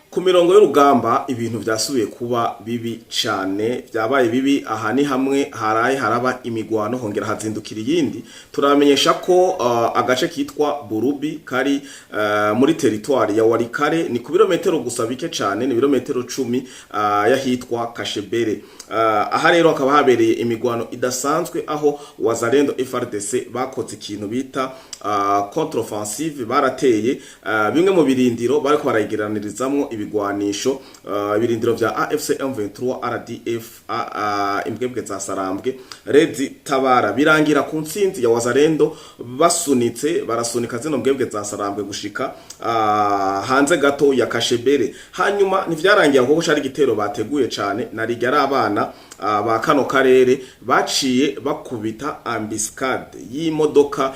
Ku mirongo y'urugamba ibintu vyasubiye kuba bibi cane, vyabaye bibi. Aha ni hamwe haraye haraba imigwano hongera hazindukira iyindi. Turamenyesha ko agace kitwa Burubi kari muri territoire ya Walikale, ni ku birometero gusa bike cane, ni birometero 10 yahitwa Kashebere. Aha rero hakaba habereye imigwano idasanzwe, aho Wazalendo FRDC bakoze ikintu bita contre-offensive. Barateye bimwe mu birindiro bariko barayigeranirizamwo ibigwanisho, ibirindiro vya AFC M23, RDF, imbwebwe za Sarambwe, Redi Tabara. Birangira ku ntsinzi ya Wazalendo, barasunika zino mbwebwe za Sarambwe gushika hanze gato ya Kashebere. Hanyuma ntivyarangiye kuko cari igitero bateguye cane, narijya ari abana ba kano karere baciye bakubita ambiscade y'imodoka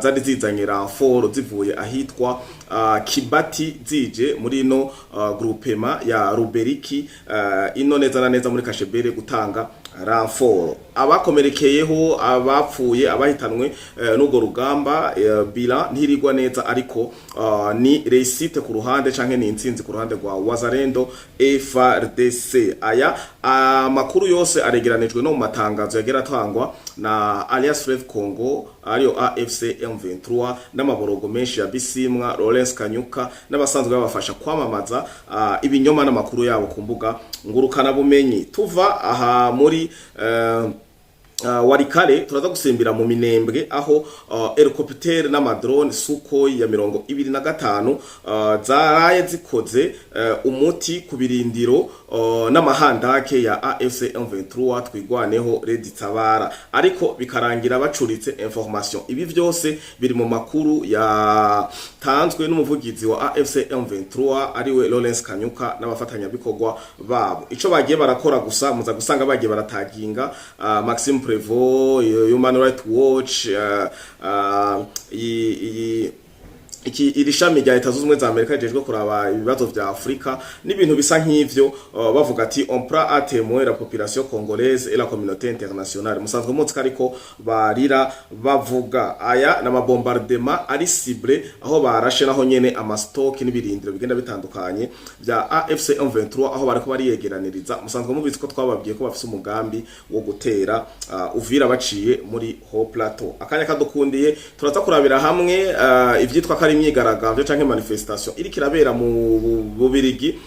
zari zizanye renfort zivuye ahitwa Kibati zije muri no groupement ya Ruberiki, ino neza na neza muri Kashebere gutanga renfort. Abakomerekeyeho, abapfuye, abahitanwe n'ugo rugamba, bila ntirigwa neza, ariko ni réussite ku ruhande canke ni intsinzi ku ruhande rwa Wazalendo FRDC. Aya amakuru yose aregeranijwe no mu matangazo yagera atangwa na Alliance Fleuve Congo, ariyo AFC M23, n'amaborogo menshi ya Bisimwa, Lawrence Kanyuka, n'abasanzwe babafasha kwamamaza ibinyoma n'amakuru yabo ku mbuga ngurukana bumenyi. Tuva aha muri Walikale turaza gusimbira mu Minembwe, aho helicopter n'amadrone Sukhoi ya 25 zaraye zikoze umuti ku birindiro n'amahandake ya AFC M23 twigwaneho Redi Tabara, ariko bikarangira bacuritse information. Ibi vyose biri mu makuru ya tanzwe n'umuvugizi wa AFC M23 ariwe Lawrence Kanyuka n'abafatanya bikorwa babo. Ico bagiye barakora gusa muza gusanga bagiye barataginga Maxime Prevost, Human Rights Watch, iri shami rya Leta Zunze Ubumwe za Amerika rijejwe kuraba ibibazo vya Afrika, n'ibintu bisa nk'ivyo. Bavuga ati on prend à témoin la population congolaise et la communauté internationale. Musanzwe mutsi kariko barira bavuga aya na mabombardement ari cible, aho barashe naho nyene amastock n'ibirindiro bigenda bitandukanye vya AFC M23, aho bariko bariyegeraniriza. Musanzwe mubizi ko twababwiye ko bafise umugambi wo gutera Uvira baciye muri Haut Plateau. Akanya kadukundiye turaza kurabira hamwe ivyitwa kari imyigaragambyo canke manifestation iri kirabera mu Bubirigi,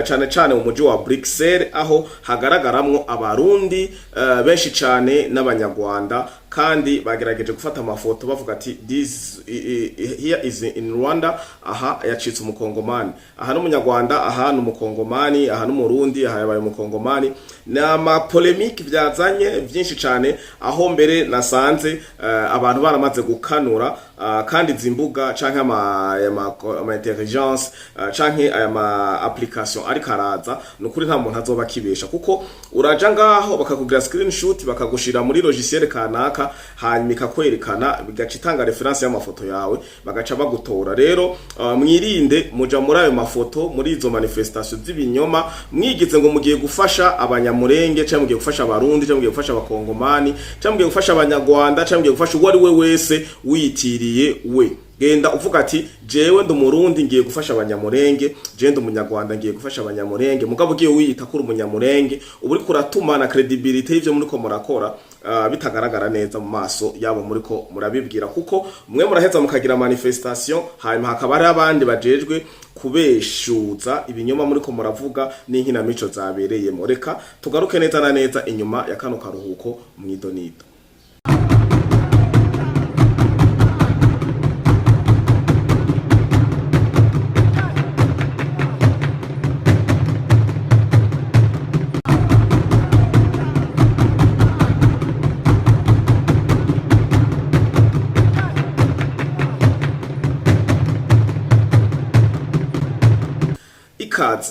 cane cane mu muji wa Bruxelles, aho hagaragaramwo abarundi benshi cane n'abanyarwanda, kandi bagerageje gufata amafoto bavuga ati this here is in Rwanda. Aha yacitse umukongomani, aha n'umunyarwanda, aha n'umukongomani, aha n'umurundi, aha yabaye umukongomani. Nama polemique byazanye byinshi cyane, aho mbere nasanze abantu baramaze gukanura kandi zimbuga canke ama intelligence canke ama application ari karaza nukuri nta muntu azoba kibesha, kuko uraja ngaho bakakugira screenshot bakagushira muri logiciel kanaka, hanyuma ikakwerekana bigaca itanga reference y'amafoto yawe, bagaca bagutora. Rero mwirinde muja muri ayo mafoto, muri izo manifestation z'ibinyoma, mwigize ngo mugiye gufasha abanyamurenge cyangwa mugiye gufasha abarundi cyangwa mugiye gufasha abakongomani cyangwa mugiye gufasha abanyarwanda cyangwa mugiye gufasha uwo ari we wese witiriye we. Genda uvuga ati jewe ndo murundi ngiye gufasha abanyamurenge, je ndo umunyarwanda ngiye gufasha abanyamurenge, mugabo ugiye wiyita kuri umunyamurenge, uburi kuratuma na credibility y'ivyo muriko murakora bitagaragara neza mu maso yabo muriko murabibwira, kuko mwe muraheza mukagira manifestation, hanyuma hakaba ari abandi bajejwe kubeshuza ibinyoma muriko muravuga n'inkinamico zabereyemo. Reka tugaruke neza na neza inyuma ya kano karuhuko mwidonido.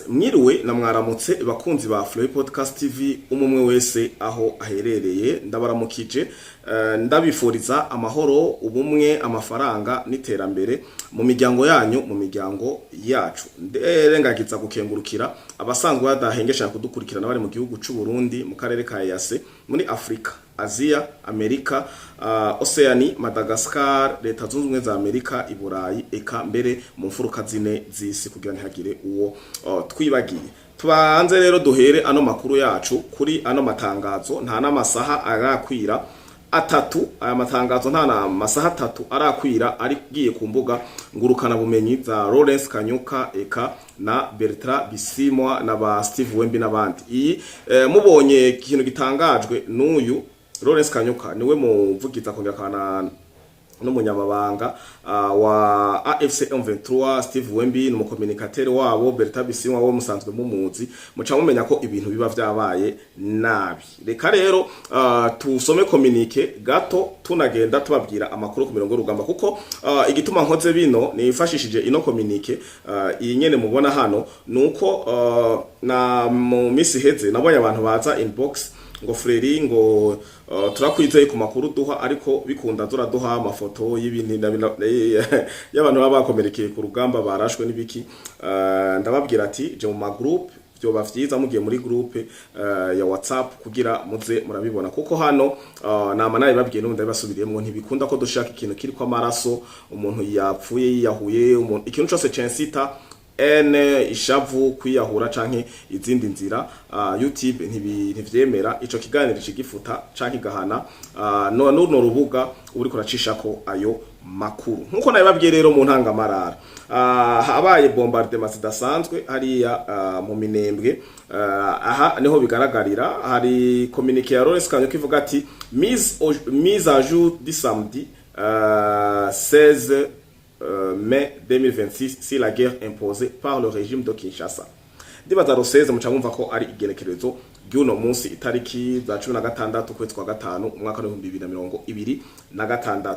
Mwiriwe na mwaramutse bakunzi ba Flow Podcast TV, umumwe wese aho aherereye ndabaramukije, ndabifuriza amahoro, ubumwe, amafaranga n'iterambere mu miryango yanyu, mu miryango yacu. Nderengagiza gukengurukira abasanzwe badahengesha kudukurikirana bari mu gihugu cy'u Burundi, mu karere ka EAC, muri Afrika Asia, Amerika, Oceani, Madagascar, leta zunze ubumwe za Amerika, i Burayi, eka mbere mu mfuruka zine z'isi kugira ntihagire uwo twibagiye. Tubanze rero duhere ano makuru yacu kuri ano matangazo. Nta n'amasaha arakwira atatu, aya matangazo nta na masaha atatu arakwira ari giye ku mbuga ngurukana bumenyi za Lawrence Kanyuka eka na Bertrand Bisimwa na ba Steve Wembi n'abandi. Iyi mubonye ikintu gitangajwe n'uyu Lawrence Kanyuka niwe muvugiza kongera kana n'umunyamabanga wa AFC M23. Steve Wembi ni umukomunikateri wabo, Bertrand Bisimwa wo musanzwe mumuzi, muca mumenya ko ibintu biba vyabaye nabi. Reka rero tusome communique gato tunagenda tubabwira amakuru ku mirongo rugamba, kuko igituma nkoze bino nifashishije ino communique iyi nyene mubona hano nuko na mu misi heze nabonye abantu baza inbox ngo Freri ngo turakwizeye ku makuru duha, ariko bikunda duha amafoto y'ibintu y'abantu baba bakomerekeye ku rugamba barashwe n'ibiki. Ndababwira ati je mu ma group byo bavyiza mugiye muri groupe ya WhatsApp kugira muze murabibona, kuko hano nama naye babwiye n'undi basubiriyemo ntibikunda ko dushaka ikintu kiri kwa maraso, umuntu yapfuye yiyahuye, umuntu ikintu cyose censita ishavu kwiyahura canke izindi nzira YouTube ntivyemera ico kiganiro cigifuta canke gahana no rubuga uri kuracisha ko ayo makuru. Nkuko nabibabwiye rero mu ntangamarara habaye bombardement zidasanzwe hariya mu Minembwe. Aha niho bigaragarira. Hari communiqué ya Lawrence Kanyuka ivuga ati mise à jour du samedi 16 mai 2026 si la guerre imposée par le régime de Kinshasa. Ndibaza ruseze muca mwumva ko ari igenekerezo ry'uno munsi itariki za 16 kwezi kwa gatanu umwaka wa 2026.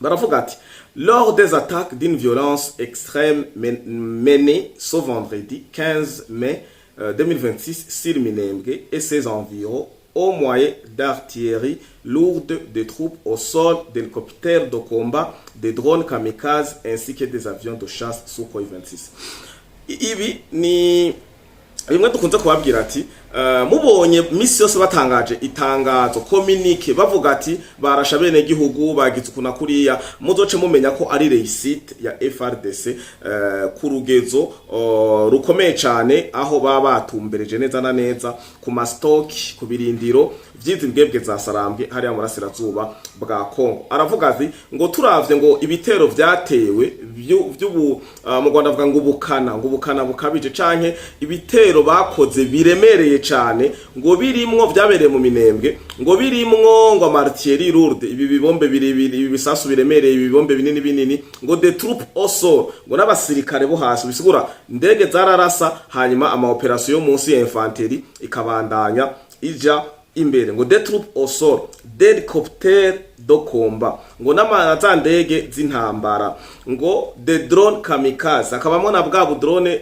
Baravuga ati lors des attaques d'une violence extrême menées ce vendredi 15 mai 2026 sur Minembwe et ses environs au moyen d'artillerie lourde, de troupes au sol, d'hélicoptères de combat, des drones kamikazes ainsi que des avions de chasse Sukhoi 26. Ibi ni bimwe dukunze kubabwira ati mubonye misi yose batangaje itangazo communique bavuga ati barasha bene gihugu bagize kuna kuriya, muzoce mumenya ko ari réussite ya FRDC ku rugezo rukomeye cyane, aho baba batumbereje neza na neza ku ma stock ku birindiro vyizi mbwebwe za Sarambwe hari ya murasirazuba bwa Kongo. Aravuga ati ngo turavye ngo ibitero vyatewe by'ubu mu Rwanda avuga ngo ubukana bukabije canke ibitero bakoze biremereye cyane, ngo birimwo vyabereye mu Minembwe, ngo birimwo ngo amartieri lourde, ibi bibombe birebire, ibi bisasu biremereye, ibi bibombe binini, ngo de troupes au sol, ngo n'abasirikare bo hasi, bisigura ndege zararasa hanyuma ama operation yo munsi ya infanteri ikabandanya ija imbere, ngo des troupes au sol, d'hélicoptères de combat, ngo n'amana ndege z'intambara, ngo de drone kamikaze, akabamwe na bwa drone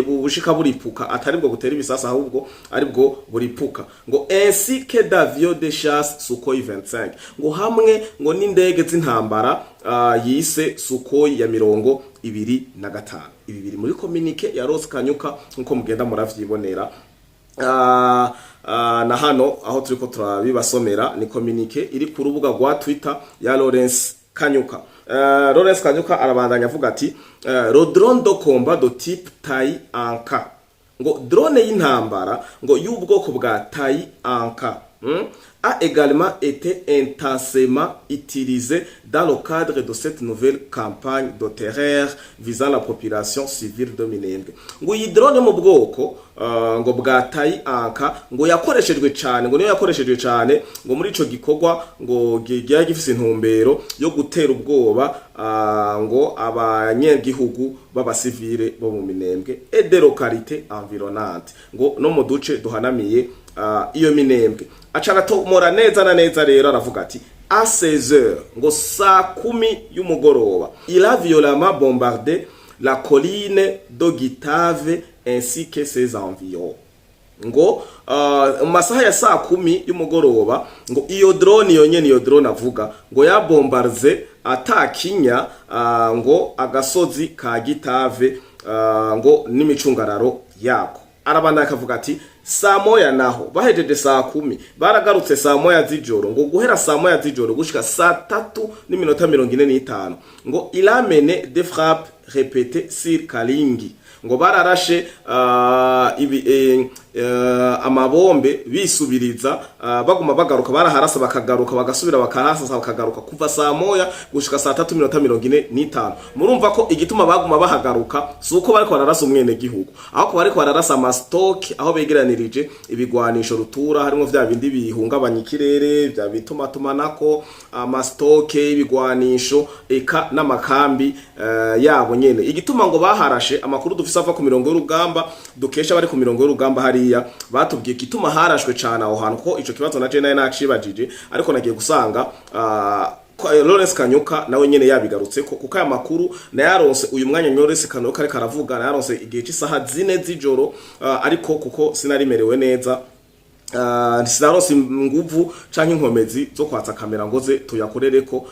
bushika buripuka, atari bwo butera ibisasa ahubwo ari bwo buripuka, ngo ainsi que d'avions de chasse Sukhoi 25, ngo hamwe ngo n'indege z'intambara yise Sukhoi ya 25. Ibi biri muri communique ya Lawrence Kanyuka nkuko mugenda muravyibonera. Na hano aho turiko turabibasomera ni communique iri ku rubuga rwa Twitter ya Lawrence Kanyuka. Lawrence Kanyuka arabandanya avuga ati le drone de combat de type Tai Anka, ngo drone y'intambara ngo y'ubwoko bwa Tai Anka a également été intensément utilisé dans le cadre de cette nouvelle campagne de terreur visant la population civile de Minembwe. Ngo iyi drone mu bwoko ngo bwa Tai Anka ngo yakoreshejwe cyane, ngo niyo yakoreshejwe cyane ngo muri ico gikorwa ngo giya gifise intumbero yo gutera ubwoba ngo abanyegihugu b'abasivile bo mu Minembwe et des localités environnantes, ngo no mu duce duhanamiye iyo Minembwe. Acara tomora neza na neza rero aravuga ati à 16h, ngo saa 10 y'umugoroba, il a violemment bombardé la colline de Gitave ainsi que ses environs. Ngo masaha ya saa 10 y'umugoroba ngo iyo drone yonyene, iyo drone avuga ngo yabombarze atakinya ngo agasozi ka Gitave ngo n'imicungararo yako. arabanda akavuga ati saa moya naho bahejeje saa 10 baragarutse saa moya z'ijoro ngo guhera saa moya z'ijoro gushika saa 3:45 ngo il a mené des frappes répétées sur Kalingi ngo bararashe amabombe bisubiriza baguma bagaruka baraharasa bakagaruka bagasubira bakarasa bakagaruka kuva saa moya gushika saa 3:45 murumva ko igituma baguma bahagaruka suko bariko bararasa umwene gihugu aho bariko bararasa ama stock aho begeranirije ibigwanisho rutura harimo vya bindi bihungabanya ikirere vya bituma tumanako ama stock ibigwanisho eka n'amakambi yabo nyene igituma ngo baharashe amakuru dufise ava ku mirongo y'urugamba dukesha bari ku mirongo y'urugamba hariya batubwiye kituma harashwe cyane aho hantu ko ico kibazo na je naye nacibajije ariko nagiye gusanga Lawrence Kanyuka nawe nyene yabigarutse kuko aya makuru na yaronse uyu mwanya Lawrence Kanyuka ariko aravuga na yaronse igihe cy'isaha 4 z'ijoro ariko kuko sinarimerewe neza sinaronse nguvu canke inkomezi zo kwatsa kamera ngoze tuyakorereko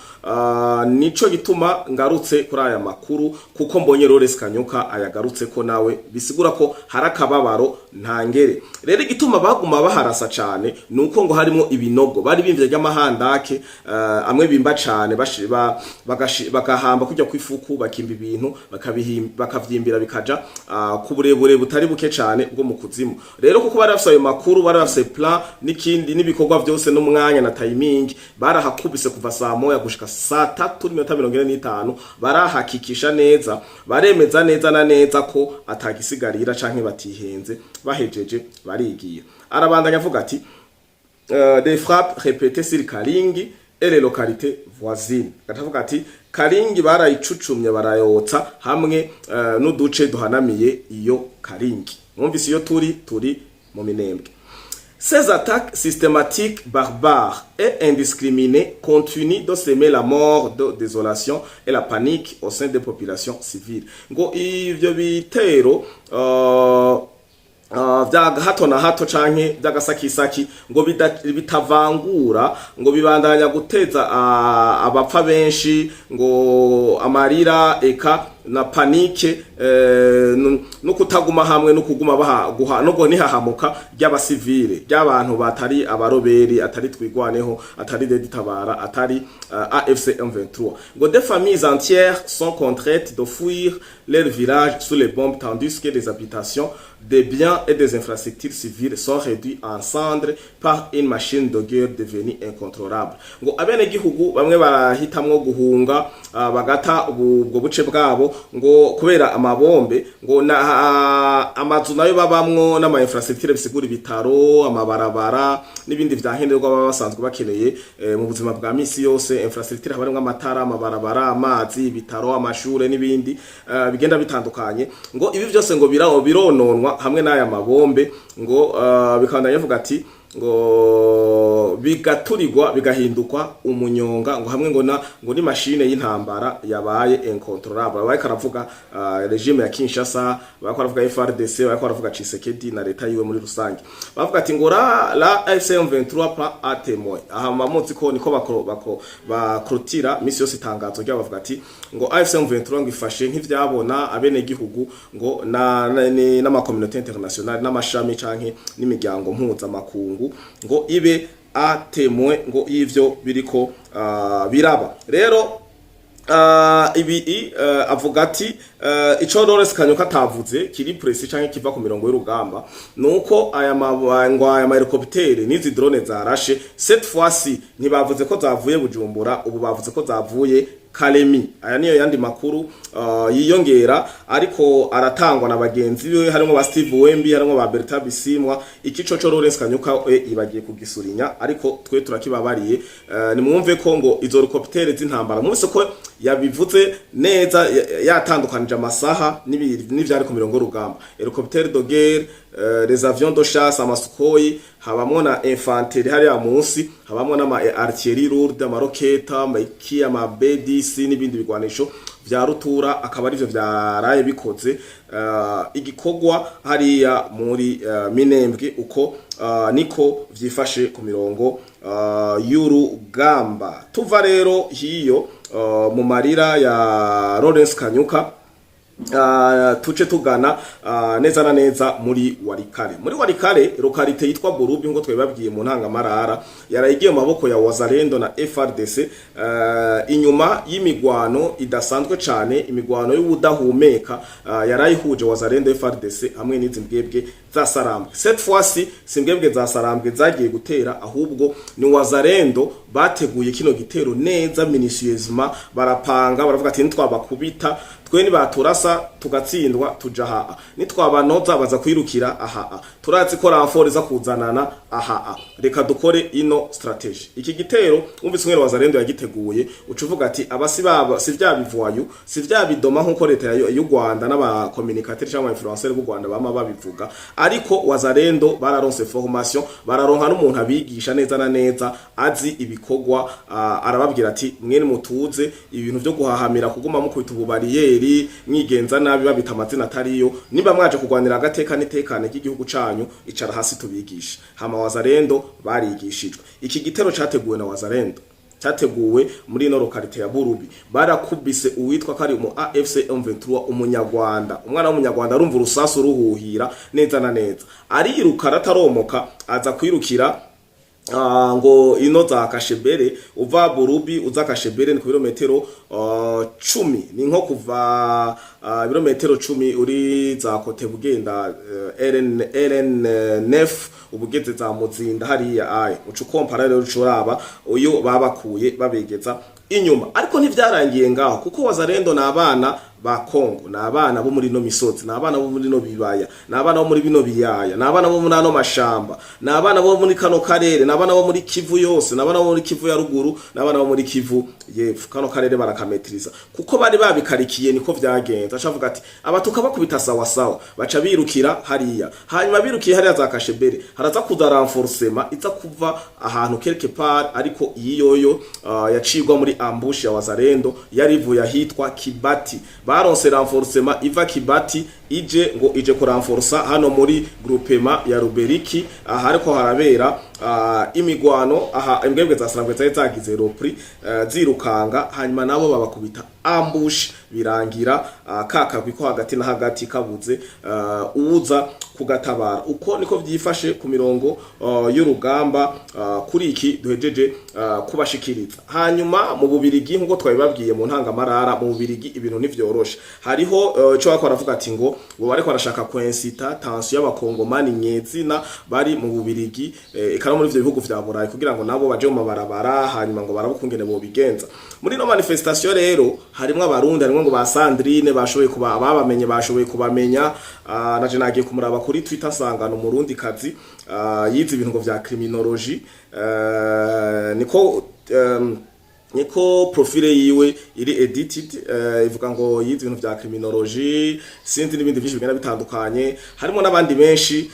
nico gituma ngarutse kuri aya makuru kuko mbonye Lawrence Kanyuka ayagarutse ko nawe bisigura ko harakababaro ntangere rero igituma baguma baharasa cane nuko ngo harimo ibinogo bari bimvye ry'amahandake amwe bimba cane bakahamba kujya kwifuku bakimba ibintu bakavyimbira bikaja ku burebure butari buke cane bwo mu kuzimu rero kuko bari bafise ayo makuru bari bafise plan n'ikindi n'ibikorwa byose n'umwanya na timing barahakubise kuva saa moya gushika saa 3:45 barahakikisha neza baremeza neza na neza ko atagisigarira canke batihenze bahejeje barigiye arabandanya avuga ati des frappes répétées sur Kalingi et les localités voisines gatavuga ati Kalingi barayicucumye barayotsa hamwe n'uduce duhanamiye iyo Kalingi mwumvise iyo turi mu Minembwe. Ces attaques systématiques, barbares et indiscriminées continuent de semer la mort, de désolation et la panique au sein des populations civiles. Ngo ivyo bitero vya hato na hato canke vyagasakisaki ngo bitavangura ngo bibandanya guteza abapfa benshi ngo amarira eka na panike no kutaguma hamwe no kuguma baha no nihahamuka ry'abasivile ry'abantu batari abaroberi atari twigwaneho atari deditabara atari AFC M23 ngo des familles entières sont contraintes de fuir leur village sous les bombes tandis que les habitations des biens et des infrastructures civiles sont réduits en cendres par une machine de guerre devenue incontrôlable ngo abene gihugu bamwe barahitamwo guhunga bagata ubwo buce bwabo ngo kubera amabombe ngo amazu nayo babamwo n'ama infrastructure bisigura ibitaro amabarabara n'ibindi vyahenderwa baba basanzwe bakeneye mu buzima bwa misi yose infrastructure habarimwe amatara amabarabara amazi ibitaro amashure n'ibindi bigenda bitandukanye ngo ibi byose ngo birononwa hamwe n'aya mabombe ngo bikandanya vuga ati ngo bigaturirwa bigahindukwa umunyonga ngo hamwe ngo ni machine y'intambara yabaye incontrôlable baye karavuga regime ya Kinshasa baye karavuga FRDC baye karavuga Tshisekedi na leta yiwe muri rusange bavuga ati ngo la AFC M23 plan à témoin aha mamutsi ko niko bakrotira misi yose itangazo rya bavuga ati ngo AFC M23 ngo ifashe nk'ivyabona abene gihugu ngo na communauté internationale n'amashami canke n'imiryango mpuza makungu ngo ibe atemwe ngo ivyo biriko biraba rero ibi avuga ati ico Lawrence Kanyuka atavuze kiri presi canke kiva ku mirongo y'urugamba nuko aya helicopter n'izi drone zarashe cette fois-ci ntibavuze ko zavuye Bujumbura ubu bavuze ko zavuye Kalemi aya niyo yandi makuru yiyongera ariko aratangwa na bagenzi biwe harimo ba Steve Wembi harimo ba Bertrand Bisimwa ikico cyo Lawrence Kanyuka ibagiye kugisurinya ariko twe turakibabariye nimwumve ko ngo izo helicopter z'intambara mwese ko yabivuze neza yatandukanije amasaha n'ivyari ku mirongo y'urugamba helicopter de guerre les avions de chasse amasukoyi habamwo na infanterie hari ya munsi habamwo na artillerie lourde amaroketa amaiki ama B10 n'ibindi bigwanisho vya rutura akaba arivyo vyaraye bikoze igikogwa hariya muri Minembwe uko niko vyifashe ku mirongo y'urugamba tuva rero hiyo mu marira ya Lawrence Kanyuka tuce tugana neza na neza muri Walikale lokalite yitwa Burubi ngo twebabwiye mu ntangamarara yarayigiye mu maboko ya Wazalendo na FRDC inyuma y'imigwano idasanzwe cyane, imigwano y'ubudahumeka yarayihuje Wazalendo FRDC hamwe n'izi mbwebwe za Sarambwe. Cette fois-ci simbwebwe za Sarambwe zagiye gutera, ahubwo ni Wazalendo bateguye kino gitero neza minutieusement, barapanga baravuga ati ntitwabakubita twe ni baturasa tugatsindwa tuja haa, nitwabanoza baza kwirukira aha, turazi ko ramfort za kuzanana aha, reka dukore ino strategy. Iki gitero umvise umwe Wazalendo yagiteguye, ucuvuga ati abasi baba si vya bivuayu, si vya bidoma nkuko leta y'u Rwanda n'aba communicateurs cyangwa influenceurs b'u Rwanda bama babivuga, ariko Wazalendo bararonse formation, bararonka n'umuntu abigisha neza na neza azi ibikorwa, arababwira ati mwene mutuze ibintu byo guhahamira kuguma mukubita ububariye mwigenza nabi babita amazina atariyo, niba mwaje kugwanira agateka n'itekane ry'igihugu canyu icara hasi tubigisha. Hama Wazalendo barigishijwe. Iki gitero cyateguwe na Wazalendo, cyateguwe muri no lokalite ya Burubi, barakubise uwitwa kari mu AFC M23 umunyarwanda, umwana w'umunyarwanda arumva urusasu ruhuhira neza na neza, ariruka rataromoka aza kwirukira ngo ino za Kashebere, uva Burubi uza Kashebere ni kilometero 10, ni nko kuva kilometero 10 uri za kote bugenda LN9 ubugeze za Muzinda hariya aye ucukompara rero ucuraba uyo babakuye babegeza inyuma. Ariko ntivyarangiye ngaho, kuko Wazalendo na abana ba Kongo, na abana bo muri no misozi, na abana bo muri no bibaya, na abana bo muri bino biyaya, na abana bo muri ano mashamba, na abana bo muri kano karere, na abana bo muri Kivu yose, na abana bo muri Kivu ya ruguru, na abana bo muri Kivu yepfo. Kano karere barakametriza kuko bari babikarikiye, niko vyagenza. Acavuga ati abatuka bakubita sawa sawa, baca birukira hariya, hanyuma birukiye hariya za Kashebere haraza kuza renforcement iza kuva ahantu quelque part, ariko iyoyo yacigwa muri ambush ya Wazalendo yarivuye ahitwa Kibati. Baronse renforcement iva Kibati ije kuranforsa hano muri groupement ya Ruberiki, aha ariko harabera imigwano, aha imbwebwe za Sarambwe zagize repris zirukanga, hanyuma nabo babakubita ambush, birangira kakagwi ko hagati na hagati kabuze uza kugatabara. Uko niko vyifashe ku mirongo y'urugamba kuri iki duhejeje kubashikiriza. Hanyuma mu Bubirigi nkuko twabibabwiye mu ntangamarara, mu Bubirigi ibintu nivyoroshe. Hariho cyo bakora avuga ati ngo bo bariko barashaka kwensita tension y'abakongomani nyezina bari mu Bubirigi ikara muri ivyo bihugu vya Burayi, kugira ngo nabo baje mu mabarabara, hanyuma ngo barabukungene bo bigenza. Muri no manifestation rero harimwe abarundi, harimwe ngo ba Sandrine bashoboye kuba abamenye, bashoboye kubamenya. Naje nagiye kumuraba kuri Twitter sangana umurundi kazi yize ibintu ngo vya criminology, niko profile yiwe iri edited, ivuga ngo yize ibintu vya criminology, sinzi n'ibindi byinshi bigenda bitandukanye. Harimo n'abandi benshi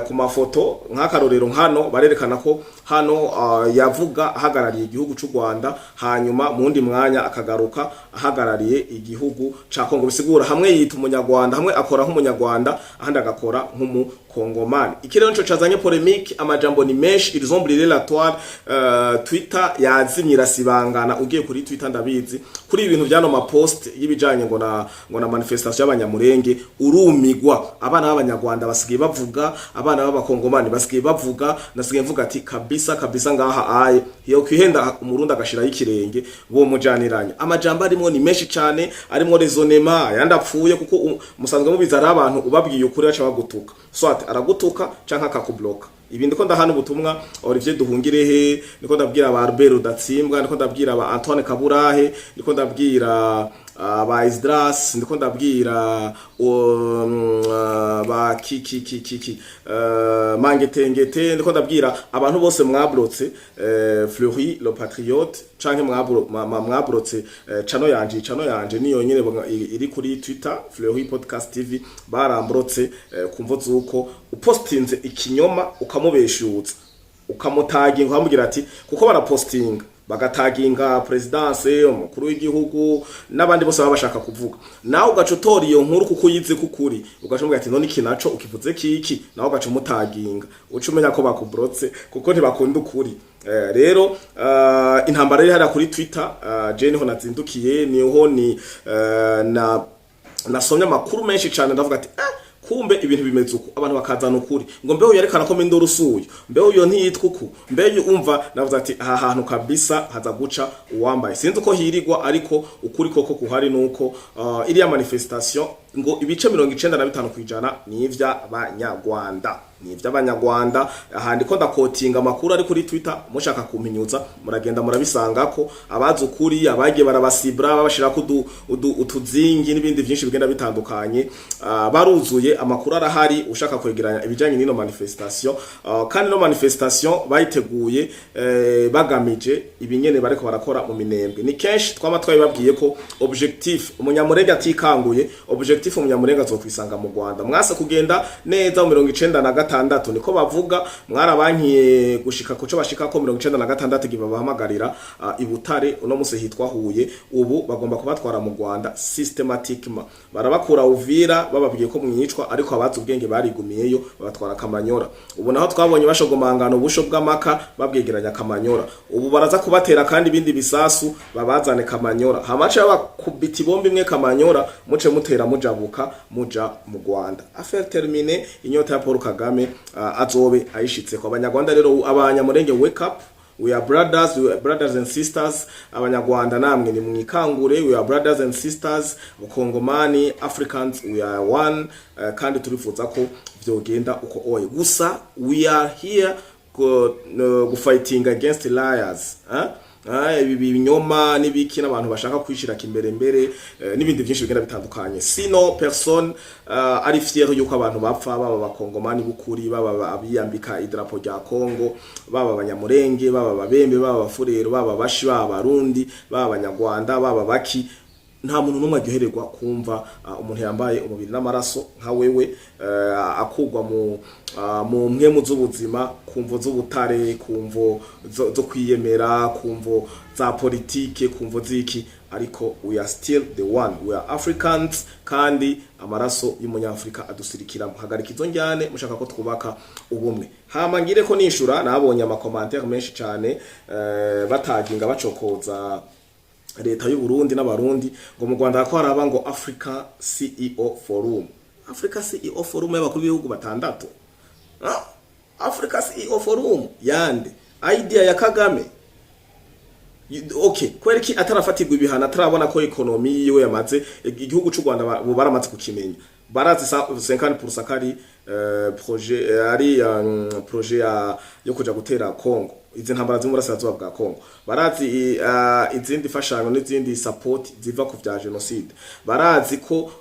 ku mafoto nk'akarorero hano barerekana ko hano yavuga ahagarariye igihugu cy'u Rwanda, hanyuma mu ndi mwanya akagaruka ahagarariye igihugu ca Kongo. Bisigura hamwe yita umunyarwanda, hamwe akora nk'umunyarwanda, ahandi agakora nk'umukongomani. Ikirero nico cazanye polemique, amajambo ni menshi, ils ont brûlé la toile. Twitter yazimira sibangana, ugiye kuri Twitter ndabizi kuri ibintu byano ma post y'ibijanye ngo na manifestation y'abanyamurenge urumigwa. Abana b'abanyarwanda basigaye bavuga, abana b'abakongomani basigaye bavuga, nasigaye mvuga ati kabisa ngaha aye yo kwihenda umurundi agashira y'ikirenge bo mujaniranya. Amajambo arimo ni menshi cyane, arimo raisonnement yandapfuye, kuko musanzwe mubiza ari abantu ubabwiye ukuri aca bagutuka, soit aragutuka canka akakubloka. Ibi ndiko ndahana ubutumwa Olivier Duhungirehe, ndiko ndabwira ba Albert Rudatsimbwa, ndiko ndabwira ba Antoine Kaburahe, ndiko ndabwira ba Isdras, ndiko ndabwira ba Mangetengete, ndiko ndabwira abantu bose mwabrotse Fleury le Patriote, canke mwabrotse chano yanje niyo nyene iri kuri Twitter Fleury Podcast TV, barambrotse kumvo zuko upostinze ikinyoma ukamubeshutsa, ukamutaginga ukamubwira ati kuko barapostinga bagataginga presidence, umukuru w'igihugu n'abandi bose babashaka kuvuga, nawe ugacotora iyo nkuru kuko yize kukuri, ugacumubwira ati none iki naco ukivuze kiki, nawe ugacumutaginga ucumenya ko bakubrotse kuko ntibakunda ukuri. Rero intambara iri hara kuri Twitter, je niho nazindukiye, niho ni nasomye amakuru menshi cyane ndavuga ati kumbe ibintu bimeze uko abantu bakazana ukuri ngo mbeho yerekana ko mindoro usuyo mbeho yo ntiyitwa uku mbeho umva navuze ati aha hantu kabisa haza guca uwambaye sinzi uko hirigwa ariko ukuri koko kuhari nuko iriya manifestation ngo ibice 95% ni ivy'abanyarwanda ni ivy'abanyarwanda ahandi ko ndakotinga amakuru ari kuri Twitter mushaka kumpinyuza muragenda murabisanga ko abazi ukuri abagiye barabasibra babashira ko utuzingi n'ibindi byinshi bigenda bitandukanye baruzuye amakuru arahari ushaka kwegeranya ibijanye n'ino manifestation kandi no manifestation bayiteguye bagamije ibinyene bareko barakora mu minembwe ni kenshi twamatwaye babwiye ko objectif umunyamurenge atikanguye objectif umunyamurenga azokwisanga mu Rwanda mwase kugenda neza mu 96 niko bavuga mwarabankiye gushika kuco bashika ko 96 gibabahamagarira ibutare uno muse hitwa Huye ubu bagomba kubatwara mu Rwanda systematically barabakura Uvira bababwiye ko mwicwa ariko abazi ubwenge barigumiyeyo babatwara Kamanyora ubu naho twabonye bashogomangana ubusho bw'amaka babwegeranya Kamanyora ubu baraza kubatera kandi ibindi bisasu babazane Kamanyora hamace bakubita bombi imwe Kamanyora muce mutera mujabuka muja mu Rwanda affaire terminée inyota ya Paul Kagame azobe ayishitse ko abanyarwanda rero abanyamurenge wake up we are brothers and sisters abanyarwanda namwe ni mwikangure we are brothers and sisters Kongomani Africans we are one kandi turifuza ko vyogenda uko oye gusa we are here go fighting against liars ibi binyoma nibiki n'abantu bashaka kwishira kimbere n'ibindi byinshi bigenda bitandukanye sino person ari fier yuko abantu bapfa baba bakongomani bukuri baba abiyambika idrapo rya Kongo baba abanyamurenge baba ababembe baba abafurero baba abashi baba abarundi baba abanyarwanda baba baki nta muntu numwe aryohererwa kumva umuntu yambaye umubiri n'amaraso nka wewe akugwa mu mpemu z'ubuzima kumvo z'ubutare kumvo zo kwiyemera kumvo za politike kumvo ziki ariko we are still the one we are Africans kandi amaraso y'umunyafrika adusirikira hagarika izo njyane mushaka ko twubaka ubumwe hama ngire ko nishura nabonye amakommentaire menshi cyane bataginga bacokoza leta y'u Burundi n'abarundi ngo mu Rwanda ko haraba ngo Africa CEO Forum y'abakuru b'ibihugu batandatu Africa CEO Forum yande idea ya Kagame okay kwereki atarafatirwa ibihana atarabona ko economy yiwe yamaze igihugu cy'u Rwanda baramaze kukimenya barazi 50% kari projet ari projet yo kuja gutera Kongo izi ntambara z'umurasirazuba bwa Kongo barazi izindi fashanyo n'izindi support ziva ku vya genocide barazi ko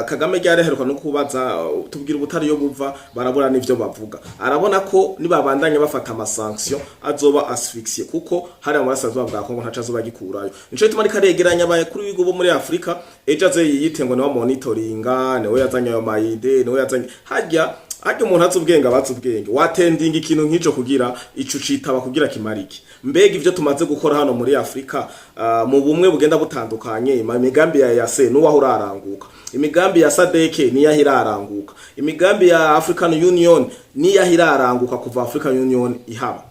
Kagame ryareheruka no kubaza tubwira ubutari yo buva barabura n'ivyo bavuga arabona ko nibabandanya bafata amasanction azoba asphyxie kuko hari amurasirazuba bwa Kongo ntaca azoba gikurayo nico ituma rikaregeranya abaye kuri bigo bo muri Afrika ejo aze yiyite ngo niwe monitoringa niwe yazanye ayo mayide niwe yazanye hajya umuntu azubwenge abatsubwenge watendinga ikintu nk'ico kugira ico citaba kugira kimariki mbega ivyo tumaze gukora hano muri Afrika mu bumwe bugenda butandukanye imigambi ya yase nuwaho uraranguka imigambi ya SADC ni yahiraranguka imigambi ya African Union ni yahiraranguka kuva African Union ihaba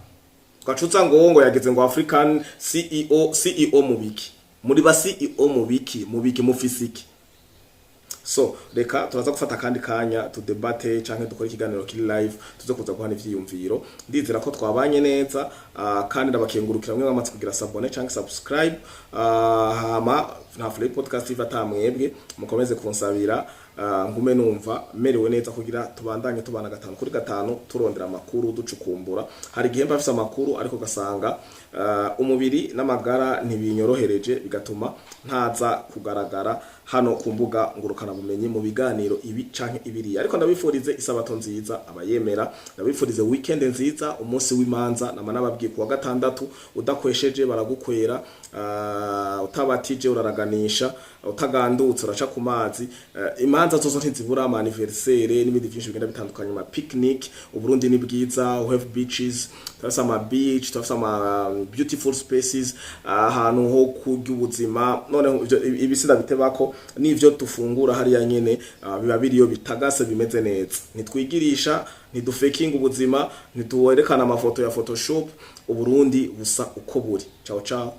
twacuza ngo yageze ngo African CEO mubiki muri ba CEO mubiki mufisiki so reka turaza gufata kandi kanya to debate canke dukora ikiganiro kiri live tuze kuza guhana ivyiyumviro ndizera ko twabanye neza kandi ndabakengurukira mwe bamaze kugira sabone canke subscribe hama na Free Podcast ivatamwebwe mukomeze kunsabira ngume numva merewe neza kugira tubandanye tubana 5 turondera amakuru ducukumbura hari gihe mbafise amakuru ariko gasanga umubiri n'amagara ntibinyorohereje bigatuma ntaza kugaragara hano kumbuga ngurukana bumenyi mu biganiro ibi canke ibiri ariko ndabifurize isabato nziza abayemera ndabifurize weekend nziza umunsi w'imanza namanababwiye kuwa gatandatu udakwesheje baragukwera utabatije uraraganisha utagandutse uraca ku mazi imanza zozo ntizibura ama anniversaire n'ibindi byinshi bigenda bitandukanye ama picnic uburundi ni bwiza we have beaches tafasa ama beach tafasa ama beautiful spaces ahantu ho kurya ubuzima none ibisinda bitebako n'ivyo tufungura hari ya nyene biba biriyo bitagase bimeze neza nitwigirisha ntidufaking ubuzima ntituwerekana amafoto ya Photoshop uburundi busa uko buri ciao ciao